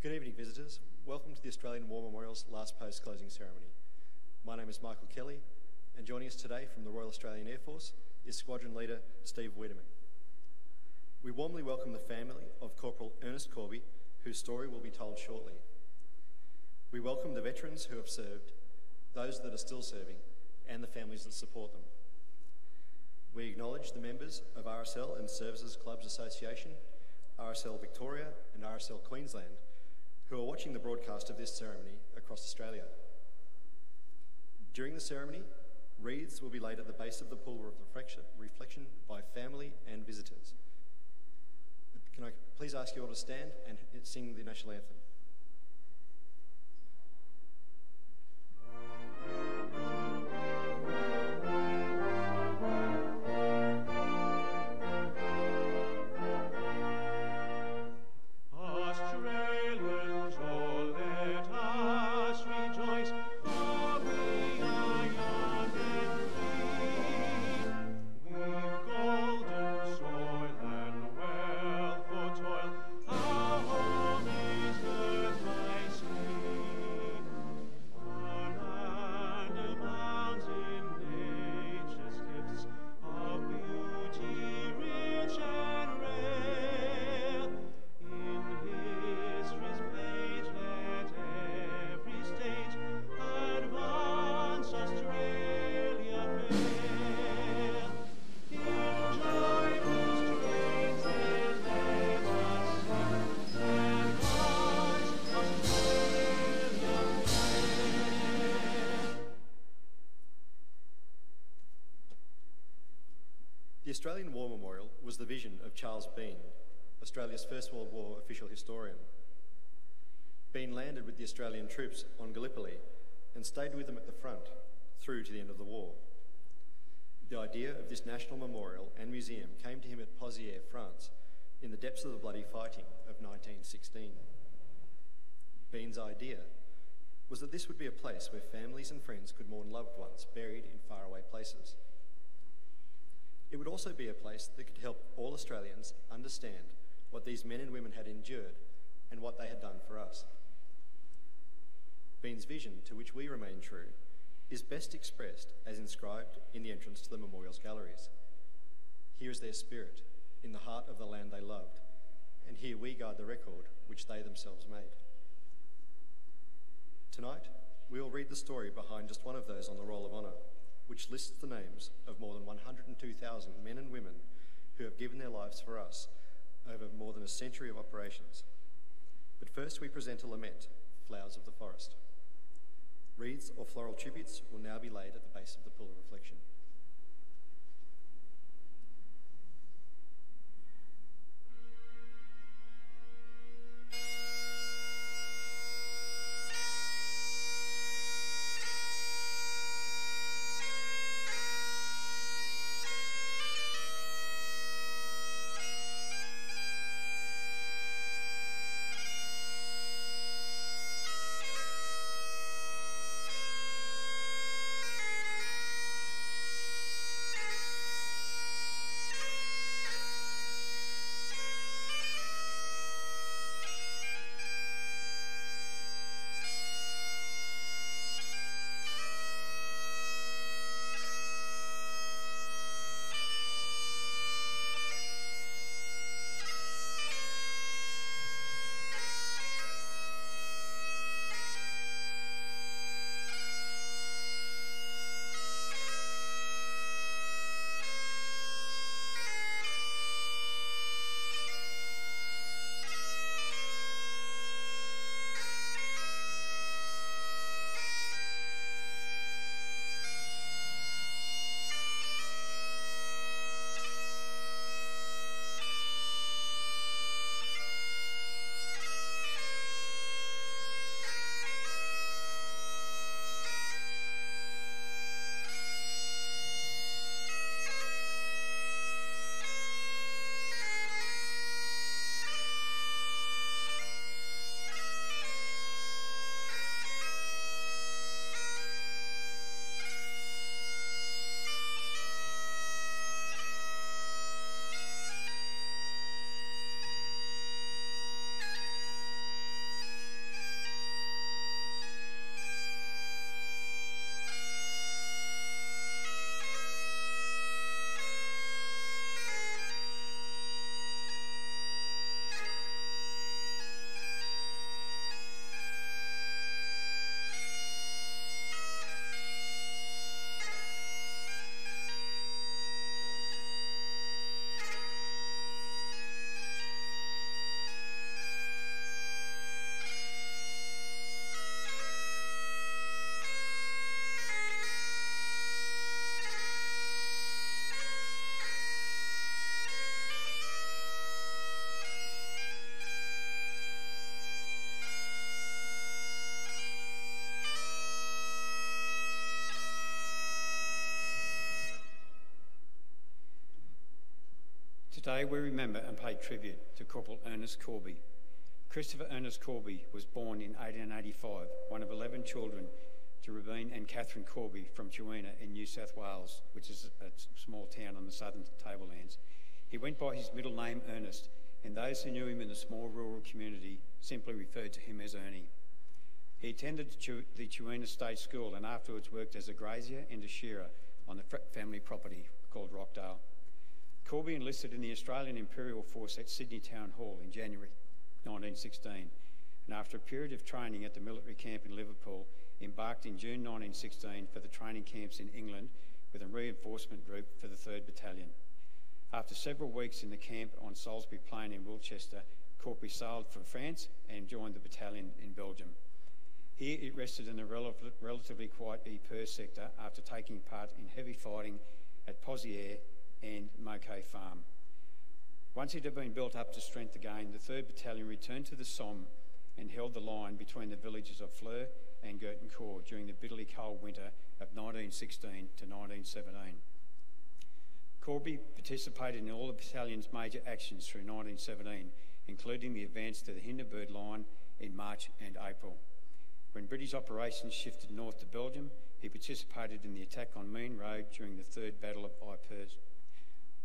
Good evening, visitors. Welcome to the Australian War Memorial's last post-closing ceremony. My name is Michael Kelly, and joining us today from the Royal Australian Air Force is Squadron Leader Steve Wiedemann. We warmly welcome the family of Corporal Ernest Corby, whose story will be told shortly. We welcome the veterans who have served, those that are still serving, and the families that support them. We acknowledge the members of RSL and Services Clubs Association, RSL Victoria and RSL Queensland, who are watching the broadcast of this ceremony across Australia. During the ceremony, wreaths will be laid at the base of the pool of reflection by family and visitors. Can I please ask you all to stand and sing the national anthem? The Australian War Memorial was the vision of Charles Bean, Australia's First World War official historian. Bean landed with the Australian troops on Gallipoli and stayed with them at the front through to the end of the war. The idea of this national memorial and museum came to him at Pozières, France, in the depths of the bloody fighting of 1916. Bean's idea was that this would be a place where families and friends could mourn loved ones buried in faraway places. It would also be a place that could help all Australians understand what these men and women had endured and what they had done for us. Bean's vision, to which we remain true, is best expressed as inscribed in the entrance to the memorial's galleries. Here is their spirit, in the heart of the land they loved, and here we guard the record which they themselves made. Tonight, we will read the story behind just one of those on the Roll of Honour, which lists the names of more than 102,000 men and women who have given their lives for us over more than a century of operations. But first we present a lament, Flowers of the Forest. Wreaths or floral tributes will now be laid at the base of the pool of reflection. Today we remember and pay tribute to Corporal Ernest Corby. Christopher Ernest Corby was born in 1885, one of 11 children to Rubine and Catherine Corby from Chewina in New South Wales, which is a small town on the southern tablelands. He went by his middle name Ernest, and those who knew him in the small rural community simply referred to him as Ernie. He attended the Chewina State School and afterwards worked as a grazier and a shearer on the family property called Rockdale. Corby enlisted in the Australian Imperial Force at Sydney Town Hall in January 1916, and after a period of training at the military camp in Liverpool, embarked in June 1916 for the training camps in England with a reinforcement group for the 3rd Battalion. After several weeks in the camp on Salisbury Plain in Wilchester, Corby sailed for France and joined the battalion in Belgium. Here it rested in the relatively quiet Ypres sector after taking part in heavy fighting at Pozières and Moquet Farm. Once it had been built up to strength again, the 3rd Battalion returned to the Somme and held the line between the villages of Fleur and Gertencourt during the bitterly cold winter of 1916 to 1917. Corby participated in all the battalion's major actions through 1917, including the advance to the Hindenburg Line in March and April. When British operations shifted north to Belgium, he participated in the attack on Mean Road during the 3rd Battle of Ypres.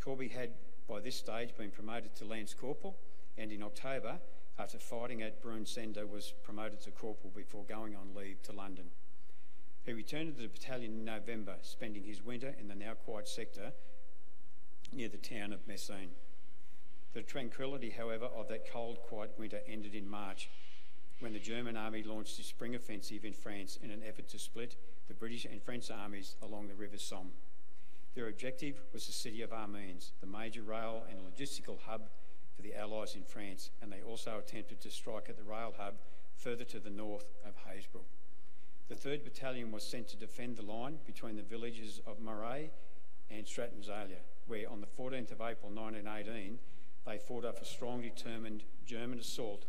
Corby had, by this stage, been promoted to Lance Corporal, and in October, after fighting at Brunsender, was promoted to Corporal before going on leave to London. He returned to the battalion in November, spending his winter in the now quiet sector near the town of Messines. The tranquillity, however, of that cold, quiet winter ended in March, when the German army launched its spring offensive in France in an effort to split the British and French armies along the River Somme. Their objective was the city of Amiens, the major rail and logistical hub for the Allies in France, and they also attempted to strike at the rail hub further to the north of Haysbrook. The 3rd Battalion was sent to defend the line between the villages of Moray and Strattonzalia, where on the 14th of April 1918 they fought off a strong, determined German assault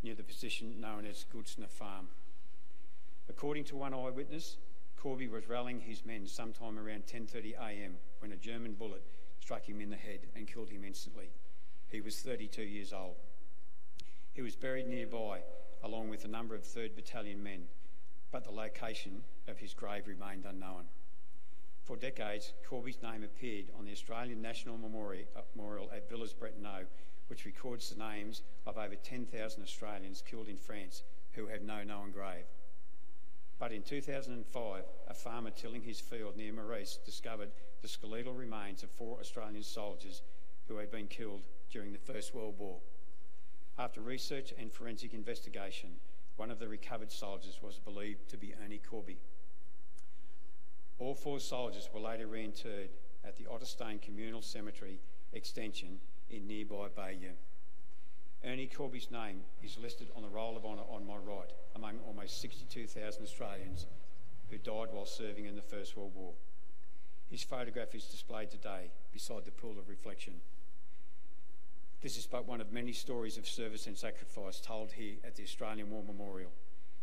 near the position known as Gutzner Farm. According to one eyewitness, Corby was rallying his men sometime around 10:30 a.m. when a German bullet struck him in the head and killed him instantly. He was 32 years old. He was buried nearby, along with a number of 3rd Battalion men, but the location of his grave remained unknown. For decades, Corby's name appeared on the Australian National Memorial at Villers-Bretonneux, which records the names of over 10,000 Australians killed in France who have no known grave. But in 2005, a farmer tilling his field near Maurice discovered the skeletal remains of 4 Australian soldiers who had been killed during the First World War. After research and forensic investigation, one of the recovered soldiers was believed to be Ernie Corby. All 4 soldiers were later reinterred at the Otterstone Communal Cemetery Extension in nearby Bayeux. Ernie Corby's name is listed on the Roll of Honour on my right, among almost 62,000 Australians who died while serving in the First World War. His photograph is displayed today beside the pool of reflection. This is but one of many stories of service and sacrifice told here at the Australian War Memorial.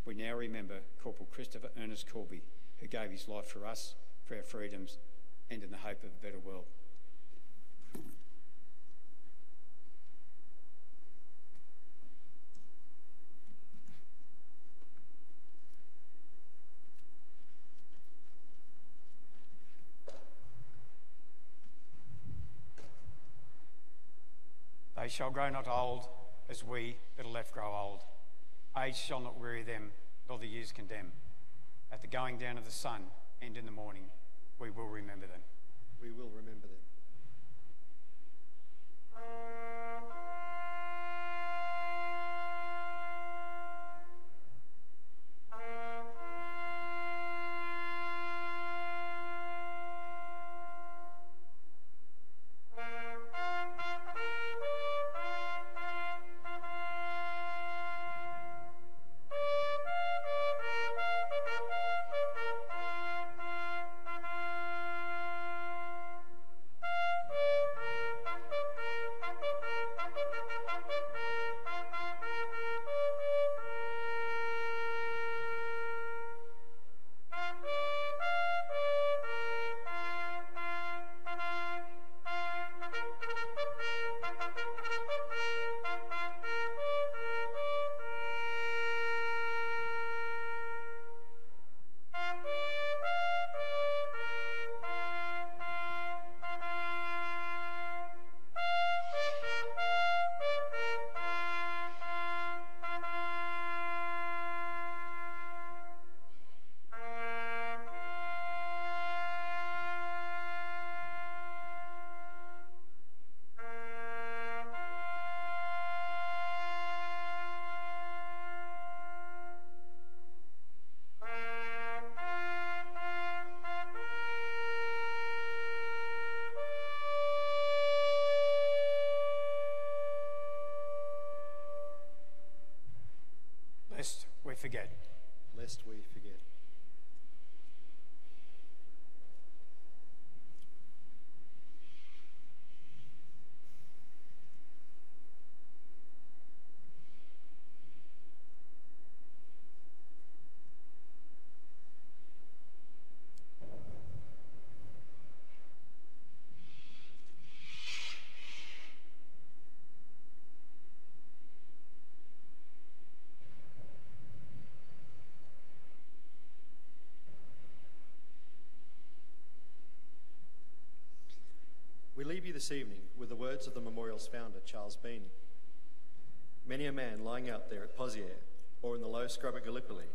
We now remember Corporal Christopher Ernest Corby, who gave his life for us, for our freedoms, and in the hope of a better world. They shall grow not old, as we that are left grow old. Age shall not weary them, nor the years condemn. At the going down of the sun and in the morning, we will remember them. We will remember them. forget. Lest we forget. We leave you this evening with the words of the memorial's founder, Charles Bean. Many a man lying out there at Pozier or in the low scrub at Gallipoli,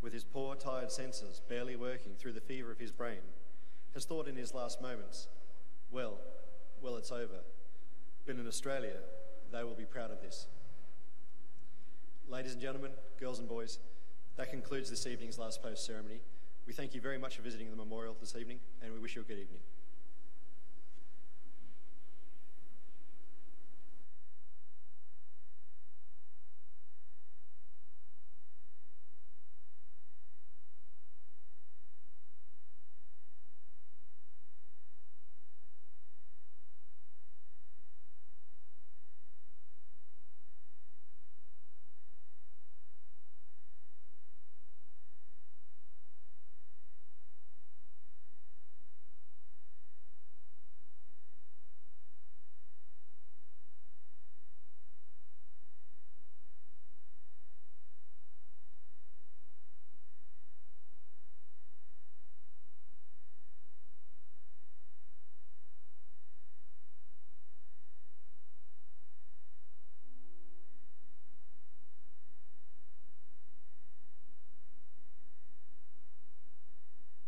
with his poor, tired senses barely working through the fever of his brain, has thought in his last moments, well, it's over. But in Australia, they will be proud of this. Ladies and gentlemen, girls and boys, that concludes this evening's last post ceremony. We thank you very much for visiting the memorial this evening, and we wish you a good evening.